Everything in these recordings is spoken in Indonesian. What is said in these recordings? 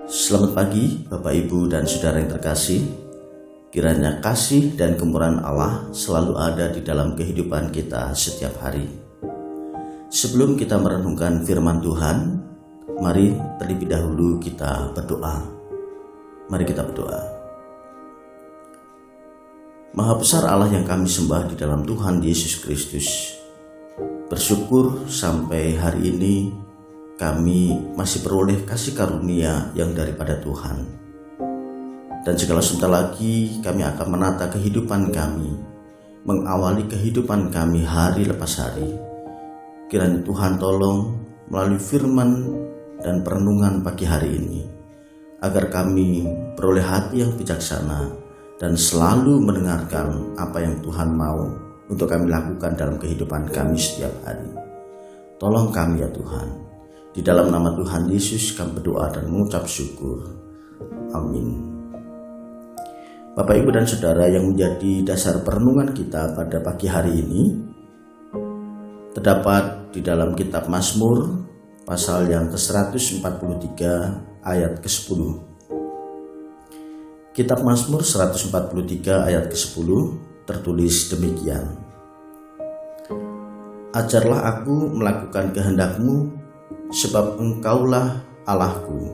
Selamat pagi Bapak Ibu dan Saudara yang terkasih. Kiranya kasih dan kemurahan Allah selalu ada di dalam kehidupan kita setiap hari. Sebelum kita merenungkan firman Tuhan, mari terlebih dahulu kita berdoa. Mari kita berdoa. Maha besar Allah yang kami sembah di dalam Tuhan Yesus Kristus. Bersyukur sampai hari ini kami masih beroleh kasih karunia yang daripada Tuhan. Dan segala sebentar lagi kami akan menata kehidupan kami, mengawali kehidupan kami hari lepas hari. Kiranya Tuhan tolong melalui firman dan perenungan pagi hari ini, agar kami beroleh hati yang bijaksana dan selalu mendengarkan apa yang Tuhan mau untuk kami lakukan dalam kehidupan kami setiap hari. Tolong kami ya Tuhan. Di dalam nama Tuhan Yesus kami berdoa dan mengucap syukur. Amin. Bapak, Ibu, dan Saudara, yang menjadi dasar perenungan kita pada pagi hari ini terdapat di dalam kitab Mazmur pasal yang ke-143 ayat ke-10. Kitab Mazmur 143 ayat ke-10 tertulis demikian. Ajarlah aku melakukan kehendak-Mu, sebab Engkaulah Allahku.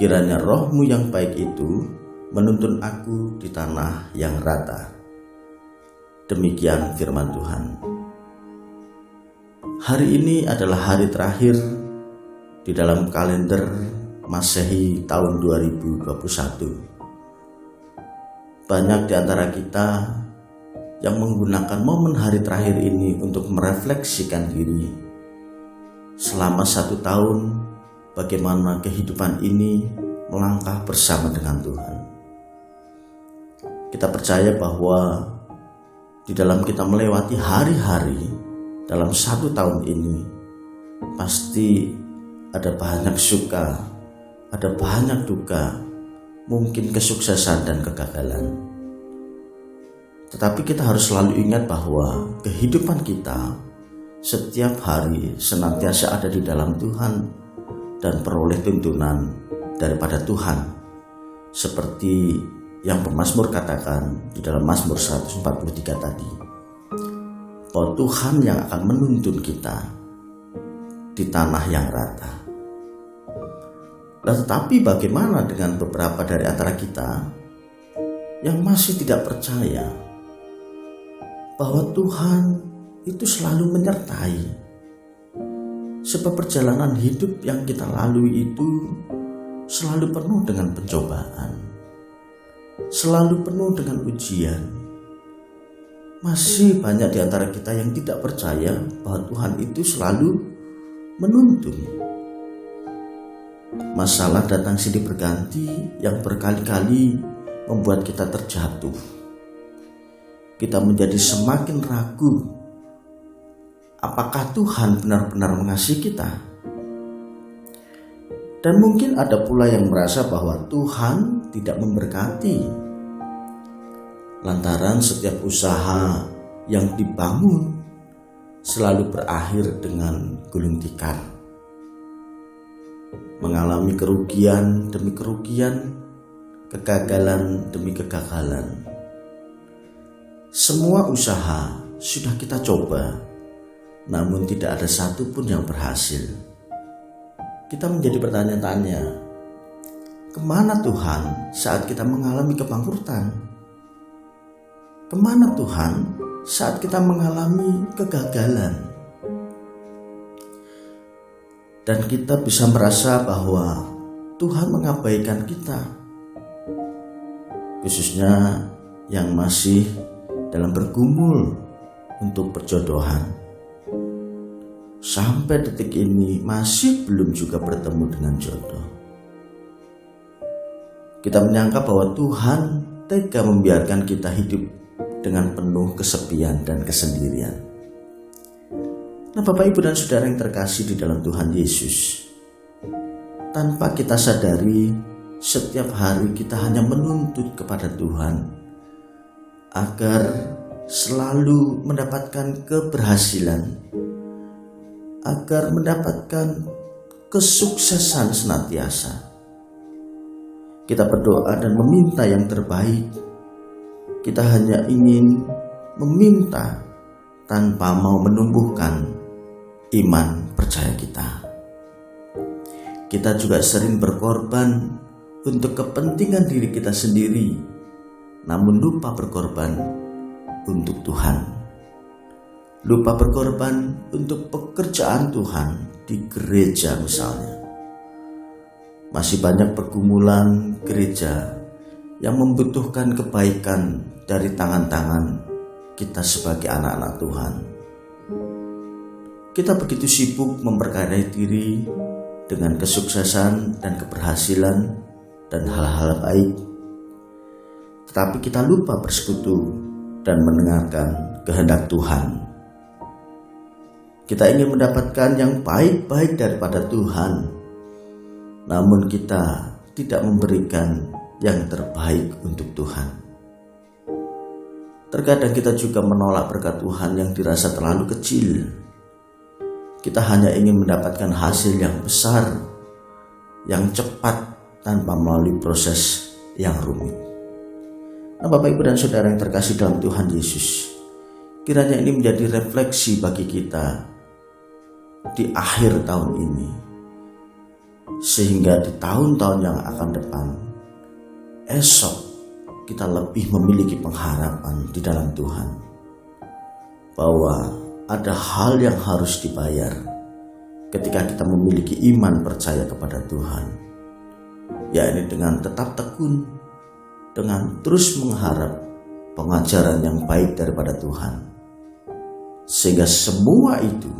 Kiranya roh-Mu yang baik itu menuntun aku di tanah yang rata. Demikian firman Tuhan. Hari ini adalah hari terakhir di dalam kalender Masehi tahun 2021. Banyak di antara kita yang menggunakan momen hari terakhir ini untuk merefleksikan diri. Selama 1 tahun, bagaimana kehidupan ini melangkah bersama dengan Tuhan. Kita percaya bahwa di dalam kita melewati hari-hari dalam 1 tahun ini, pasti ada banyak suka, ada banyak duka, mungkin kesuksesan dan kegagalan. Tetapi kita harus selalu ingat bahwa kehidupan kita setiap hari senantiasa ada di dalam Tuhan dan peroleh tuntunan daripada Tuhan, seperti yang pemazmur katakan di dalam Mazmur 143 tadi, bahwa Tuhan yang akan menuntun kita di tanah yang rata. Nah, tetapi bagaimana dengan beberapa dari antara kita yang masih tidak percaya bahwa Tuhan itu selalu menyertai? Sebab perjalanan hidup yang kita lalui itu selalu penuh dengan pencobaan, selalu penuh dengan ujian. Masih banyak di antara kita yang tidak percaya bahwa Tuhan itu selalu menuntun. Masalah datang silih berganti yang berkali-kali membuat kita terjatuh. Kita menjadi semakin ragu apakah Tuhan benar-benar mengasihi kita. Dan mungkin ada pula yang merasa bahwa Tuhan tidak memberkati, lantaran setiap usaha yang dibangun selalu berakhir dengan gulung tikar, mengalami kerugian demi kerugian, kegagalan demi kegagalan. Semua usaha sudah kita coba, namun tidak ada satupun yang berhasil. Kita menjadi bertanya-tanya, kemana Tuhan saat kita mengalami kebangkrutan? Kemana Tuhan saat kita mengalami kegagalan? Dan kita bisa merasa bahwa Tuhan mengabaikan kita, khususnya yang masih dalam bergumul untuk perjodohan. Sampai detik ini masih belum juga bertemu dengan jodoh. Kita menyangka bahwa Tuhan tega membiarkan kita hidup dengan penuh kesepian dan kesendirian. Nah, Bapak, Ibu, dan Saudara yang terkasih di dalam Tuhan Yesus, tanpa kita sadari, setiap hari kita hanya menuntut kepada Tuhan agar selalu mendapatkan keberhasilan, agar mendapatkan kesuksesan senantiasa. Kita berdoa dan meminta yang terbaik. Kita hanya ingin meminta tanpa mau menumbuhkan iman percaya kita. Kita juga sering berkorban untuk kepentingan diri kita sendiri, namun lupa berkorban untuk Tuhan. Lupa berkorban untuk pekerjaan Tuhan di gereja misalnya. Masih banyak pergumulan gereja yang membutuhkan kebaikan dari tangan-tangan kita sebagai anak-anak Tuhan. Kita begitu sibuk memperkayai diri dengan kesuksesan dan keberhasilan dan hal-hal baik, tetapi kita lupa bersekutu dan mendengarkan kehendak Tuhan. Kita ingin mendapatkan yang baik-baik daripada Tuhan, namun kita tidak memberikan yang terbaik untuk Tuhan. Terkadang kita juga menolak berkat Tuhan yang dirasa terlalu kecil. Kita hanya ingin mendapatkan hasil yang besar, yang cepat, tanpa melalui proses yang rumit. Nah, Bapak, Ibu, dan Saudara yang terkasih dalam Tuhan Yesus, kiranya ini menjadi refleksi bagi kita di akhir tahun ini, sehingga di tahun-tahun yang akan depan, esok kita lebih memiliki pengharapan di dalam Tuhan, bahwa ada hal yang harus dibayar ketika kita memiliki iman percaya kepada Tuhan, yakni dengan tetap tekun, dengan terus mengharap pengajaran yang baik daripada Tuhan, sehingga semua itu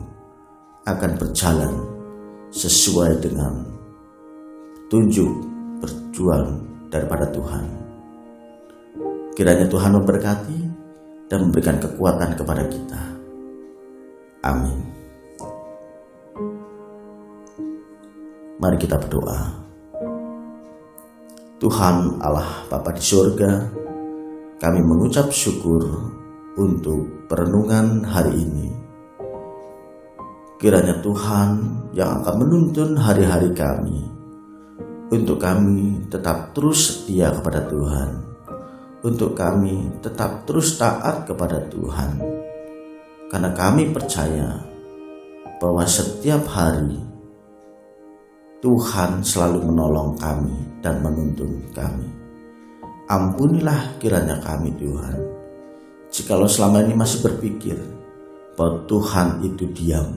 akan berjalan sesuai dengan tunjuk berjuang daripada Tuhan. Kiranya Tuhan memberkati dan memberikan kekuatan kepada kita. Amin. Mari kita berdoa. Tuhan Allah Bapa di surga, kami mengucap syukur untuk perenungan hari ini. Kiranya Tuhan yang akan menuntun hari-hari kami, untuk kami tetap terus setia kepada Tuhan, untuk kami tetap terus taat kepada Tuhan, karena kami percaya bahwa setiap hari Tuhan selalu menolong kami dan menuntun kami. Ampunilah kiranya kami Tuhan, jikalau selama ini masih berpikir bahwa Tuhan itu diam,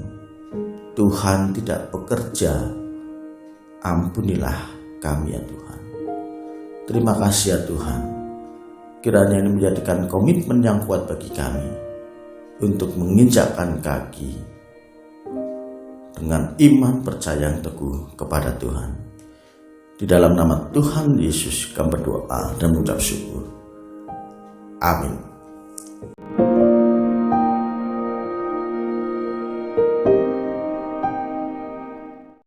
Tuhan tidak bekerja. Ampunilah kami ya Tuhan. Terima kasih ya Tuhan. Kiranya ini menjadikan komitmen yang kuat bagi kami untuk menginjakkan kaki dengan iman percaya yang teguh kepada Tuhan. Di dalam nama Tuhan Yesus kami berdoa dan mengucap syukur. Amin.